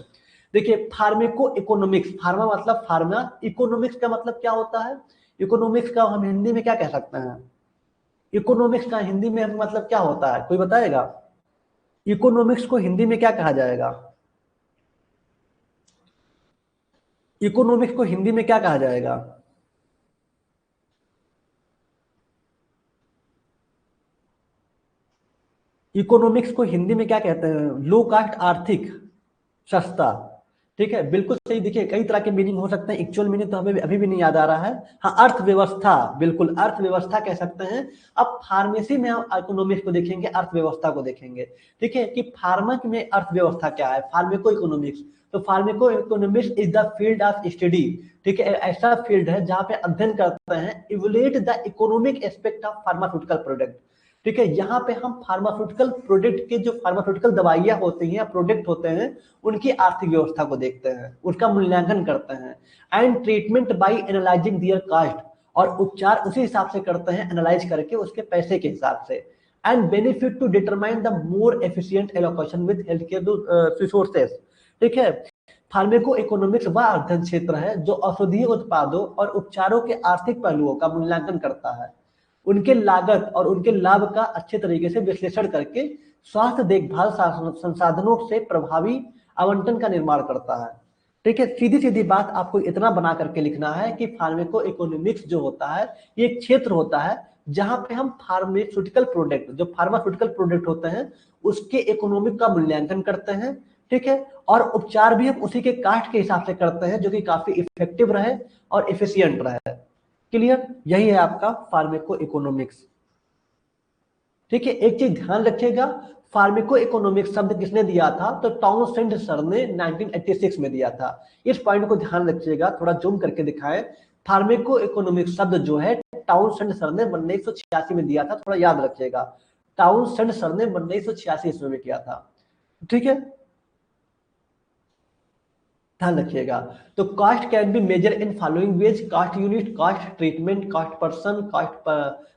देखिए, फार्मेको इकोनॉमिक्स, फार्मा मतलब फार्मा, इकोनॉमिक्स का मतलब क्या होता है? इकोनॉमिक्स का हम हिंदी में क्या कह सकते हैं? इकोनॉमिक्स का हिंदी में मतलब क्या होता है, कोई बताएगा? इकोनॉमिक्स को हिंदी में क्या कहा जाएगा? इकोनॉमिक्स को हिंदी में क्या कहा जाएगा? इकोनॉमिक्स को हिंदी में क्या कहते हैं? लो कास्ट, आर्थिक, सस्ता, ठीक है, बिल्कुल सही। देखिए, कई तरह के मीनिंग हो सकते हैं, एक्चुअल मीनिंग तो हमें अभी भी नहीं याद आ रहा है। हाँ, अर्थव्यवस्था, बिल्कुल अर्थव्यवस्था कह सकते हैं। अब फार्मेसी में हम इकोनॉमिक्स को देखेंगे, अर्थव्यवस्था को देखेंगे, ठीक है, कि फार्मा में अर्थव्यवस्था क्या है, फार्मेको इकोनॉमिक्स। तो pharmaco economics is the field of study, ठीक है, ऐसा फील्ड है जहां पे अध्ययन करते हैं, evolute the economic aspect of pharmaceutical product, ठीक है। यहाँ पे हम फार्मास्यूटिकल प्रोडक्ट के जो फार्मास्यूटिकल दवाइयां होती हैं या प्रोडक्ट होते हैं, उनकी आर्थिक व्यवस्था को देखते हैं, उसका मूल्यांकन करते हैं। And treatment by analysing their cost, और उपचार उसी हिसाब से करते हैं, एनालाइज करके उसके पैसे के हिसाब से। And benefit to determine the more efficient allocation with health care resources, ठीक है। फार्मेको इकोनॉमिक्स वह अध्ययन क्षेत्र है जो औषधीय उत्पादों और उपचारों के आर्थिक पहलुओं का मूल्यांकन करता है, उनके लागत और उनके लाभ का अच्छे तरीके से विश्लेषण करके स्वास्थ्य देखभाल संसाधनों से प्रभावी आवंटन का निर्माण करता है, ठीक है। सीधी सीधी बात आपको इतना बना करके लिखना है कि फार्मेको इकोनॉमिक्स जो होता है, ये एक क्षेत्र होता है जहां पे हम फार्मास्यूटिकल प्रोडक्ट, जो फार्मास्यूटिकल प्रोडक्ट होते हैं, उसके इकोनॉमिक का मूल्यांकन करते हैं, ठीक है। और उपचार भी हम उसी के कास्ट के हिसाब से करते हैं, जो कि काफी इफेक्टिव रहे और इफिशियंट रहे। क्लियर? यही है आपका फार्मेको इकोनॉमिक्स, ठीक है। एक चीज ध्यान रखिएगा, फार्मेको इकोनॉमिक्स शब्द किसने दिया था? तो टाउनसेंड सर ने 1986 में दिया था। इस पॉइंट को ध्यान रखिएगा, थोड़ा जूम करके दिखाएं। फार्मेको इकोनॉमिक्स शब्द जो है टाउनसेंड सर ने 1986 में दिया था, थोड़ा याद रखिएगा। टाउनसेंड सर ने 1986 ईस्वी में किया था, ठीक है, ध्यान रखिएगा। तो cost can be measure in following ways: cost unit, cost treatment, cost person, cost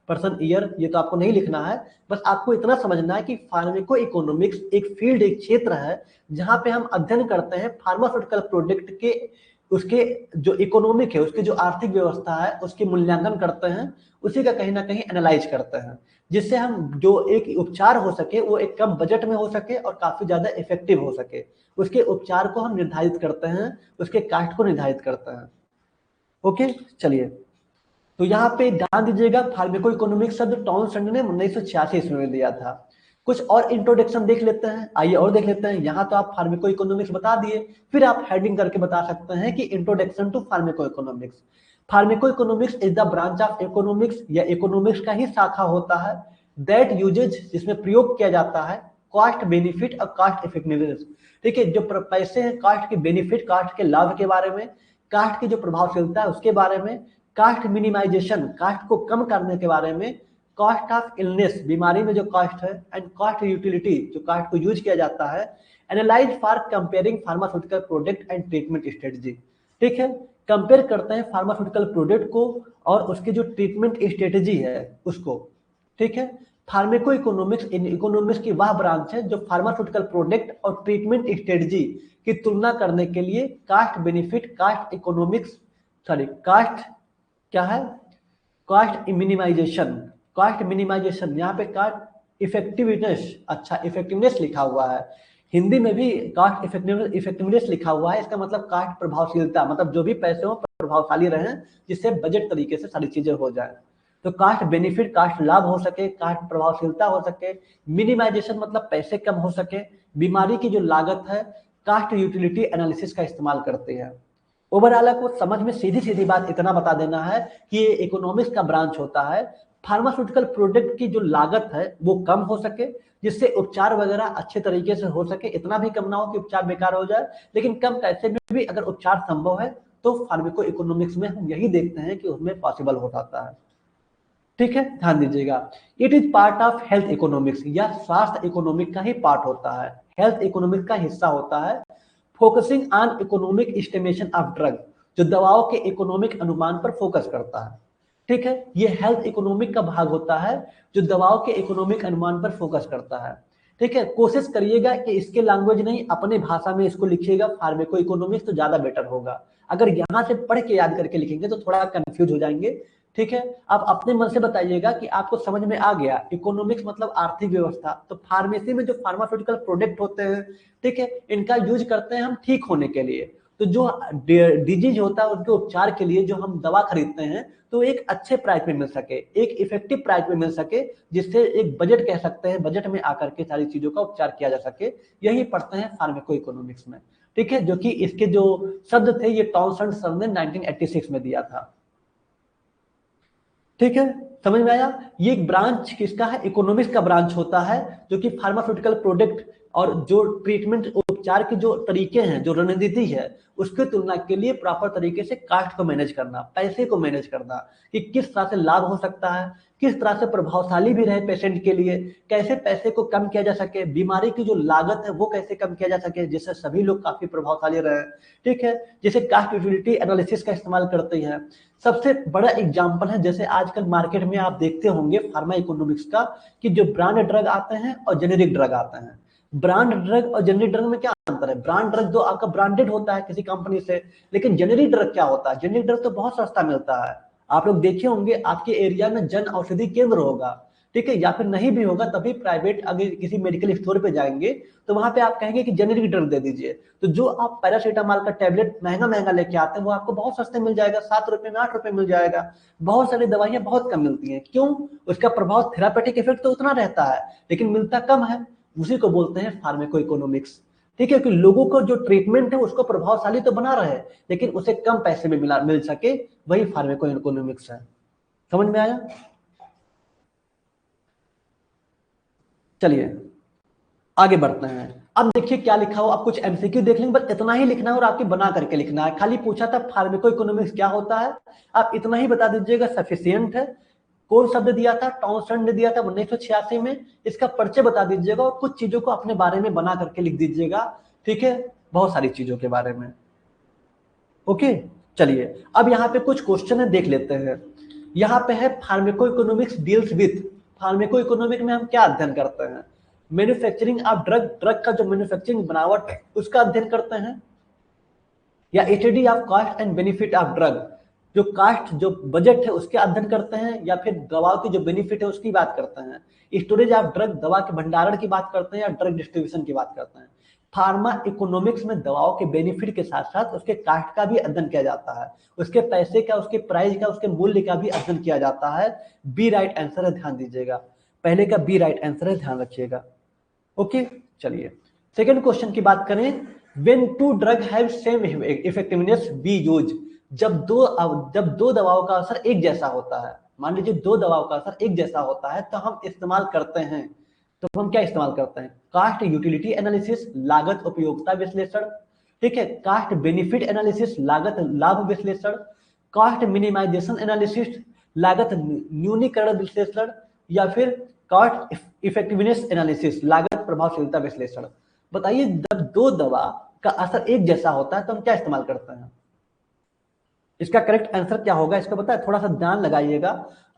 person year. ये तो आपको नहीं लिखना है, बस आपको इतना समझना है कि फार्मेको इकोनॉमिक्स एक फील्ड, एक क्षेत्र है जहां पे हम अध्ययन करते हैं फार्मास्यूटिकल प्रोडक्ट के, उसके जो इकोनॉमिक है, उसकी जो आर्थिक व्यवस्था है, उसके मूल्यांकन करते हैं, उसी का कहीं ना कहीं एनालाइज करते हैं, जिससे हम जो एक उपचार हो सके वो एक कम बजट में हो सके और काफी ज्यादा इफेक्टिव हो सके, उसके उपचार को हम निर्धारित करते हैं, उसके कास्ट को निर्धारित करते हैं। ओके, चलिए, तो यहाँ पे ध्यान दीजिएगा, फार्मेको इकोनॉमिक्स शब्द टाउनसेंड ने 1986 ईस्वी में दिया था। कुछ और इंट्रोडक्शन देख लेते हैं, आइए और देख लेते हैं। यहाँ तो आप फार्मेको इकोनॉमिक्स बता दिए, फिर आप हेडिंग करके बता सकते हैं कि introduction to pharmacoeconomics. Pharmacoeconomics is the branch of economics, या इकोनॉमिक्स का ही शाखा होता है, दैट यूजेज, जिसमें प्रयोग किया जाता है, कॉस्ट बेनिफिट और कॉस्ट इफेक्टिवनेस, ठीक है, जो पैसे हैं, कास्ट के बेनिफिट, कास्ट के लाभ के बारे में, कास्ट की जो प्रभावशीलता है उसके बारे में, कास्ट मिनिमाइजेशन, कास्ट को कम करने के बारे में, कॉस्ट ऑफ इलनेस, बीमारी में जो कॉस्ट है, एंड कॉस्ट यूटिलिटी, जो कास्ट को यूज किया जाता है, analyse for comparing pharmaceutical product and treatment strategy, ठीक है, कंपेयर करते हैं फार्मास्यूटिकल प्रोडक्ट को और उसकी जो ट्रीटमेंट स्ट्रेटजी है उसको, ठीक है, फार्मेको इकोनॉमिक्स इन इकोनॉमिक्स की वह ब्रांच है जो फार्मास्यूटिकल प्रोडक्ट और ट्रीटमेंट स्ट्रेटजी की तुलना करने के लिए cost benefit, cost economics, sorry cost क्या है, कास्ट मिनिमाइजेशन, यहाँ पे कास्ट इफेक्टिवनेस, अच्छा इफेक्टिवनेस लिखा हुआ है, हिंदी में भी कास्ट इफेक्टिवनेस लिखा हुआ है, इसका मतलब कास्ट प्रभावशीलता, मतलब जो भी पैसे हो प्रभावशाली रहे जिससे बजट तरीके से सारी चीजें हो जाए। तो कास्ट बेनिफिट, कास्ट लाभ हो सके, कास्ट प्रभावशीलता हो सके, मिनिमाइजेशन मतलब पैसे कम हो सके, बीमारी की जो लागत है, कास्ट यूटिलिटी एनालिसिस का इस्तेमाल करते हैं। ओवरऑल आपको समझ में सीधी सीधी बात इतना बता देना है कि ये इकोनॉमिक्स का ब्रांच होता है, फार्मास्यूटिकल प्रोडक्ट की जो लागत है वो कम हो सके, जिससे उपचार वगैरह अच्छे तरीके से हो सके, इतना भी कम ना हो कि उपचार बेकार हो जाए, लेकिन कम पैसे में भी अगर उपचार संभव है तो फार्मेको इकोनॉमिक्स में हम यही देखते हैं कि उसमें पॉसिबल हो जाता है। ठीक है, ध्यान दीजिएगा। It is part of health economics, यह स्वास्थ्य इकोनॉमिक का ही पार्ट होता है, हेल्थ इकोनॉमिक का हिस्सा होता है। Focusing on economic estimation of drug, जो दवाओं के इकोनॉमिक अनुमान पर फोकस करता है। ठीक है, ये हेल्थ इकोनॉमिक का भाग होता है जो दवाओं के इकोनॉमिक अनुमान पर फोकस करता है। ठीक है, कोशिश करिएगा कि इसके लैंग्वेज नहीं अपने भाषा में इसको लिखिएगा, फार्मेको इकोनॉमिक्स तो ज्यादा बेटर होगा। अगर यहाँ से पढ़ के याद करके लिखेंगे तो थोड़ा कंफ्यूज हो जाएंगे। ठीक है, आप अपने मन से बताइएगा कि आपको समझ में आ गया इकोनॉमिक्स मतलब आर्थिक व्यवस्था। तो फार्मेसी में जो फार्मास्यूटिकल प्रोडक्ट होते हैं, ठीक है, इनका यूज करते हैं हम ठीक होने के लिए। तो जो डिजीज होता है उनके उपचार के लिए जो हम दवा खरीदते हैं तो एक अच्छे प्राइस में मिल सके, एक इफेक्टिव प्राइस में मिल सके, जिससे एक बजट कह सकते हैं, बजट में आकर के सारी चीजों का उपचार किया जा सके, यही पढ़ते हैं फार्मेको इकोनॉमिक्स में। ठीक है, जो कि इसके जो शब्द थे ये टॉमसन सर ने 1986 में दिया था। ठीक है, समझ में आया। ये एक ब्रांच किसका है, इकोनॉमिक्स का ब्रांच होता है, जो कि फार्मास्यूटिकल प्रोडक्ट और जो ट्रीटमेंट उपचार के जो तरीके हैं, जो रणनीति है, उसकी तुलना के लिए प्रॉपर तरीके से कास्ट को मैनेज करना, पैसे को मैनेज करना, कि किस तरह से लाभ हो सकता है, किस तरह से प्रभावशाली भी रहे पेशेंट के लिए, कैसे पैसे को कम किया जा सके, बीमारी की जो लागत है वो कैसे कम किया जा सके जिससे सभी लोग काफी प्रभावशाली रहे। ठीक है, जैसे कास्ट यूटिलिटी एनालिसिस का इस्तेमाल करते हैं। सबसे बड़ा एग्जाम्पल है, जैसे आजकल मार्केट में आप देखते होंगे फार्मा इकोनॉमिक्स का, कि जो ब्रांड ड्रग आते हैं और जेनेरिक ड्रग आते हैं। ब्रांड ड्रग और जेनेरिक ड्रग में क्या अंतर है, ब्रांड ड्रग तो आपका ब्रांडेड होता है किसी कंपनी से, लेकिन जेनेरिक ड्रग क्या होता है, जेनेरिक ड्रग तो बहुत सस्ता मिलता है। आप लोग देखे होंगे आपके एरिया में जन औषधि केंद्र होगा, ठीक है, या फिर नहीं भी होगा तभी प्राइवेट अगर किसी मेडिकल स्टोर पे जाएंगे तो वहां पे आप कहेंगे कि जेनेरिक ड्रग दे दीजिए, तो जो आप पैरासीटामोल का टैबलेट महंगा महंगा लेके आते हैं वो आपको बहुत सस्ते मिल जाएगा, 7 रुपए में 8 रुपए मिल जाएगा। बहुत सारी दवाइयां बहुत कम मिलती हैं, क्यों, उसका प्रभाव थेरापेटिक इफेक्ट तो उतना रहता है लेकिन मिलता कम है, उसी को बोलते हैं फार्मेको इकोनॉमिक्स। ठीक है, कि लोगों को जो ट्रीटमेंट है उसको प्रभावशाली तो बना रहे लेकिन उसे कम पैसे में मिल सके, वही फार्मेको इकोनॉमिक्स है। समझ में आया। चलिए आगे बढ़ते हैं। अब देखिए क्या लिखा हो, आप कुछ एमसीक्यू देख लेंगे, बस इतना ही लिखना है और आपकी बना करके लिखना है। खाली पूछा था फार्मेको इकोनॉमिक्स क्या होता है, आप इतना ही बता दीजिएगा सफिशियंट है। कौन शब्द दिया था, टॉमसन ने दिया था 1986 में, इसका परिचय बता दीजिएगा और कुछ चीजों को अपने बारे में बना करके लिख दीजिएगा। ठीक है, बहुत सारी चीजों के बारे में। ओके, चलिए अब यहाँ पे कुछ क्वेश्चन है देख लेते हैं। यहाँ पे है pharmaco economics deals with, pharmaco economic में हम क्या अध्ययन करते हैं, मैन्युफैक्चरिंग ऑफ ड्रग, ड्रग का जो मैन्युफैक्चरिंग बनावट है उसका अध्ययन करते हैं, या study of cost and benefit of drug, जो कास्ट जो बजट है उसके अध्ययन करते हैं, या फिर दवाओं की जो बेनिफिट है उसकी बात करते हैं, स्टोरेज ऑफ ड्रग, दवा के भंडारण की बात करते हैं, या ड्रग डिस्ट्रीब्यूशन की बात करते हैं। फार्मा इकोनॉमिक्स में दवाओं के बेनिफिट के साथ साथ उसके कास्ट का भी अध्ययन किया जाता है, उसके पैसे का, उसके प्राइस का, उसके मूल्य का भी अध्ययन किया जाता है। बी राइट आंसर है, ध्यान दीजिएगा, पहले का बी राइट आंसर है, ध्यान रखिएगा। ओके, चलिए सेकंड क्वेश्चन की बात करें, when two drug have same effectiveness be use, जब दो दवाओं का असर एक जैसा होता है, मान लीजिए दो दवाओं का असर एक जैसा होता है तो हम इस्तेमाल करते हैं, तो हम क्या इस्तेमाल करते हैं, कास्ट यूटिलिटी एनालिसिस, लागत उपयोगिता विश्लेषण, ठीक है, कास्ट बेनिफिट एनालिसिस, लागत लाभ विश्लेषण, कास्ट मिनिमाइजेशन एनालिसिस, लागत न्यूनीकरण विश्लेषण, या फिर कास्ट इफेक्टिवनेस एनालिसिस, लागत प्रभावशीलता विश्लेषण। बताइए जब दो दवा का असर एक जैसा होता है तो हम क्या इस्तेमाल करते हैं, इसका करेक्ट आंसर क्या होगा इसको पता है, थोड़ा सा ध्यान लगाइएगा।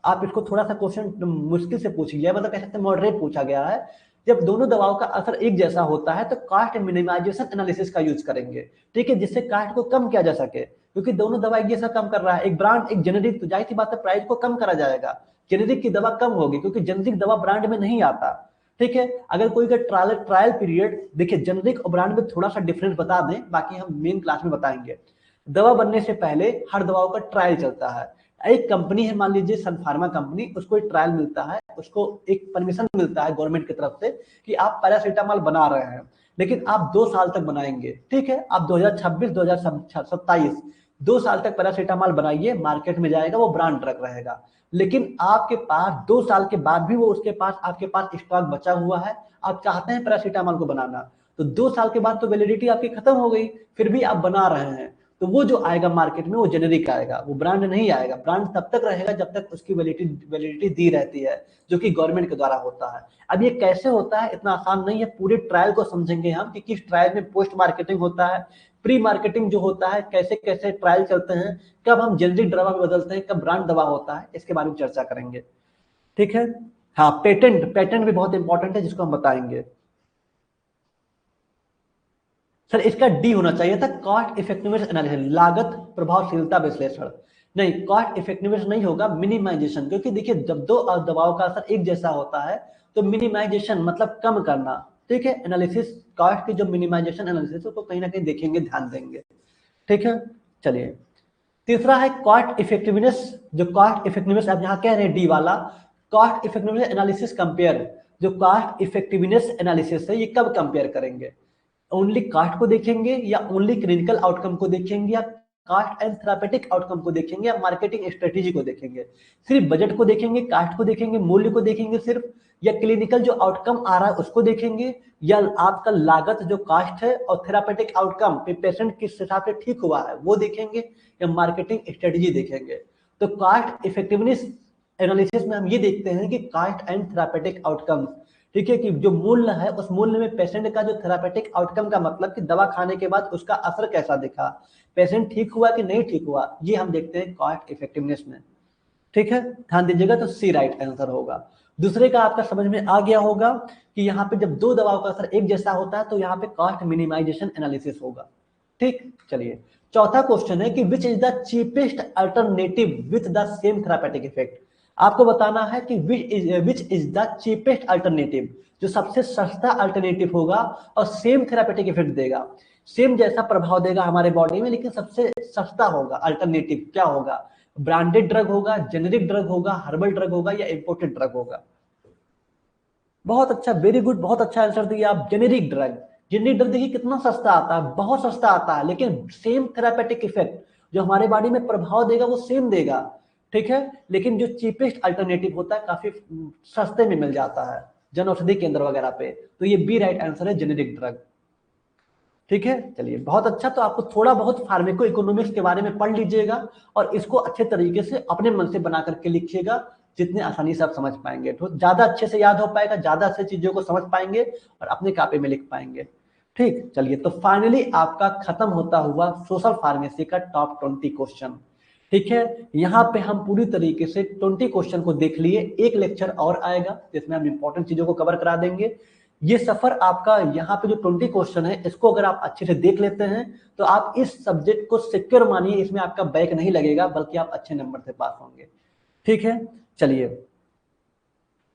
आप इसको थोड़ा सा क्वेश्चन मुश्किल से पूछ लिया, मतलब कह सकते हैं मॉडरेट पूछा गया है। जब दोनों दवाओं का असर एक जैसा होता है तो कास्ट मिनिमाइजेशन एनालिसिस का यूज करेंगे, ठीक है, जिससे कास्ट को कम किया जा सके, क्योंकि दोनों दवा एक जैसा कम कर रहा है, एक ब्रांड एक जेनेरिक, तो जाहिर सी बात है प्राइस को कम करा जाएगा, जेनेरिक की दवा कम होगी क्योंकि जेनेरिक दवा ब्रांड में नहीं आता, ठीक है। अगर कोई का ट्रायल पीरियड देखिए, जेनेरिक और ब्रांड में थोड़ा सा डिफरेंस बता दें, बाकी हम मेन क्लास में बताएंगे। दवा बनने से पहले हर दवाओं का ट्रायल चलता है। एक कंपनी है, मान लीजिए सन फार्मा कंपनी, उसको एक ट्रायल मिलता है, उसको एक परमिशन मिलता है गवर्नमेंट की तरफ से कि आप पैरासीटामोल बना रहे हैं, लेकिन आप 2 साल तक बनाएंगे, ठीक है, आप 2026 2027 2 साल तक पैरासीटामोल बनाइए, मार्केट में जाएगा, वो ब्रांड ड्रग रहेगा। लेकिन आपके पास 2 साल के बाद भी वो उसके पास आपके पास स्टॉक बचा हुआ है, आप चाहते हैं पैरासीटामोल को बनाना, तो 2 साल के बाद तो वैलिडिटी आपकी खत्म हो गई, फिर भी आप बना रहे हैं, तो वो जो आएगा मार्केट में वो जेनेरिक आएगा, वो ब्रांड नहीं आएगा। ब्रांड तब तक रहेगा जब तक उसकी वैलिडिटी दी रहती है, जो कि गवर्नमेंट के द्वारा होता है। अब ये कैसे होता है, इतना आसान नहीं है, पूरे ट्रायल को समझेंगे हम कि किस ट्रायल में पोस्ट मार्केटिंग होता है, प्री मार्केटिंग जो होता है, कैसे कैसे ट्रायल चलते हैं, कब हम जेनेरिक दवा में बदलते हैं, कब ब्रांड दवा होता है, इसके बारे में चर्चा करेंगे, ठीक है। हाँ, पेटेंट भी बहुत इंपॉर्टेंट है, जिसको हम बताएंगे। सर इसका डी होना चाहिए था, कॉस्ट इफेक्टिवनेस एनालिसिस, लागत प्रभावशीलता विश्लेषण। नहीं, कॉस्ट इफेक्टिवनेस नहीं होगा, मिनिमाइजेशन, क्योंकि देखिए जब दो दवाओं का असर एक जैसा होता है तो मिनिमाइजेशन मतलब कम करना, ठीक है। एनालिसिस कॉस्ट की जो मिनिमाइजेशन एनालिसिस उसको कहीं ना कहीं देखेंगे, ध्यान देंगे, ठीक है। चलिए, तीसरा है कॉस्ट इफेक्टिवनेस। जो कॉस्ट इफेक्टिवनेस आप यहाँ कह रहे हैं डी वाला, कॉस्ट इफेक्टिवनेस एनालिसिस कंपेयर, जो कॉस्ट इफेक्टिवनेस एनालिसिस है ये कब कंपेयर करेंगे, ओनली कास्ट को देखेंगे या ओनली क्लिनिकल आउटकम को देखेंगे या कास्ट एंड थेरापेटिक आउटकम को देखेंगे या मार्केटिंग स्ट्रेटेजी को देखेंगे, सिर्फ बजट को देखेंगे, कास्ट को देखेंगे, मूल्य को देखेंगे सिर्फ, या क्लिनिकल जो आउटकम आ रहा है उसको देखेंगे, या आपका लागत जो कास्ट है और थेरापेटिक आउटकम पेशेंट किस हिसाब से ठीक हुआ है वो देखेंगे, या मार्केटिंग स्ट्रेटेजी देखेंगे। तो कास्ट इफेक्टिवनेस एनालिसिस में हम ये देखते हैं कि कास्ट एंड थेरापेटिक आउटकम, ठीक है, कि जो मूल्य है उस मूल्य में पेशेंट का जो थेरापेटिक आउटकम का मतलब कि दवा खाने के बाद उसका असर कैसा दिखा, पेशेंट ठीक हुआ कि नहीं ठीक हुआ, ये हम देखते हैं कॉस्ट इफेक्टिवनेस में, ठीक है। ध्यान दीजिएगा, तो सी राइट आंसर होगा। दूसरे का आपका समझ में आ गया होगा कि यहाँ पे जब दो दवाओं का असर एक जैसा होता है तो यहाँ पे कॉस्ट मिनिमाइजेशन एनालिसिस होगा, ठीक। चलिए, चौथा क्वेश्चन है कि which is the cheapest alternative with the same therapeutic effect. आपको बताना है कि which is the cheapest alternative, जो सबसे सस्ता अल्टरनेटिव होगा और सेम थेरापेटिक इफेक्ट देगा, सेम जैसा प्रभाव देगा हमारे बॉडी में, लेकिन सबसे सस्ता होगा। अल्टरनेटिव क्या होगा, ब्रांडेड ड्रग होगा, जेनेरिक ड्रग होगा, हर्बल ड्रग होगा या इंपोर्टेड ड्रग होगा। बहुत अच्छा, वेरी गुड, बहुत अच्छा आंसर दिया आप, जेनेरिक ड्रग। जेनेरिक ड्रग देखिए कितना सस्ता आता है, बहुत सस्ता आता है, लेकिन सेम थेरापेटिक इफेक्ट जो हमारे बॉडी में प्रभाव देगा वो सेम देगा, ठीक है। लेकिन जो चीपेस्ट अल्टरनेटिव होता है काफी सस्ते में मिल जाता है जन औषधि केंद्र वगैरह पे, तो ये बी राइट आंसर है, जेनेरिक ड्रग, ठीक है। चलिए, बहुत अच्छा, तो आपको थोड़ा बहुत फार्मेको इकोनॉमिक्स के बारे में पढ़ लीजिएगा और इसको अच्छे तरीके से अपने मन से बना करके लिखिएगा, जितने आसानी से आप समझ पाएंगे तो ज्यादा अच्छे से याद हो पाएगा, ज्यादा अच्छे चीजों को समझ पाएंगे और अपने कॉपी में लिख पाएंगे, ठीक। चलिए, तो फाइनली आपका खत्म होता हुआ सोशल फार्मेसी का टॉप 20 क्वेश्चन, ठीक है। यहाँ पे हम पूरी तरीके से 20 क्वेश्चन को देख लिए, एक लेक्चर और आएगा जिसमें हम इंपॉर्टेंट चीजों को कवर करा देंगे। ये सफर आपका यहाँ पे जो 20 क्वेश्चन है इसको अगर आप अच्छे से देख लेते हैं तो आप इस सब्जेक्ट को सिक्योर मानिए, इसमें आपका बैक नहीं लगेगा बल्कि आप अच्छे नंबर से पास होंगे, ठीक है। चलिए,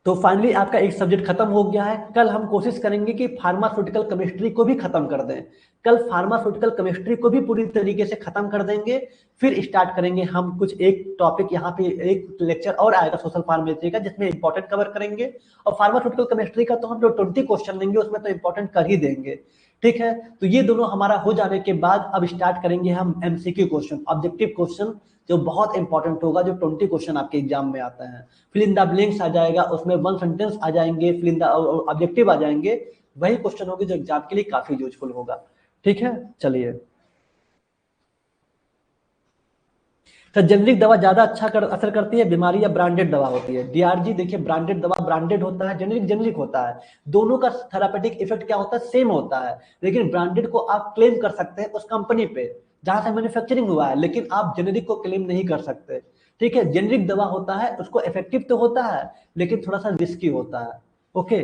तो फाइनली आपका एक सब्जेक्ट खत्म हो गया है। कल हम कोशिश करेंगे कि फार्मास्यूटिकल केमिस्ट्री को भी खत्म कर दें, कल फार्मास्यूटिकल केमिस्ट्री को भी पूरी तरीके से खत्म कर देंगे, फिर स्टार्ट करेंगे हम कुछ एक टॉपिक, यहाँ पे एक लेक्चर और आएगा सोशल फार्मेसी का जिसमें इंपॉर्टेंट कवर करेंगे, और फार्मास्यूटिकल केमिस्ट्री का तो हम जो 20 क्वेश्चन लेंगे उसमें तो इंपॉर्टेंट कर ही देंगे, ठीक है। तो ये दोनों हमारा हो जाने के बाद अब स्टार्ट करेंगे हम एमसीक्यू क्वेश्चन, ऑब्जेक्टिव क्वेश्चन, जो बहुत इंपॉर्टेंट होगा, जो 20 क्वेश्चन आपके एग्जाम में आते हैं। फिल इन द ब्लैंक्स आ जाएगा, उसमें वन सेंटेंस आ जाएंगे, फिल इन द ऑब्जेक्टिव आ जाएंगे, वही क्वेश्चन होंगे जो एग्जाम के लिए काफी यूजफुल होगा, ठीक है। चलिए, तो जेनरिक दवा ज्यादा असर करती है बीमारी या ब्रांडेड दवा होती है। डीआरजी देखिए, ब्रांडेड दवा ब्रांडेड होता है, जेनरिक जेनरिक होता है, दोनों का थेरापेटिक इफेक्ट क्या होता है, सेम होता है, लेकिन ब्रांडेड को आप क्लेम कर सकते हैं उस कंपनी पे, जहां से मैन्युफैक्चरिंग हुआ है, लेकिन आप जेनेरिक को क्लेम नहीं कर सकते। ठीक है, जेनेरिक दवा होता है, उसको इफेक्टिव तो होता है लेकिन थोड़ा सा रिस्की होता है। ओके,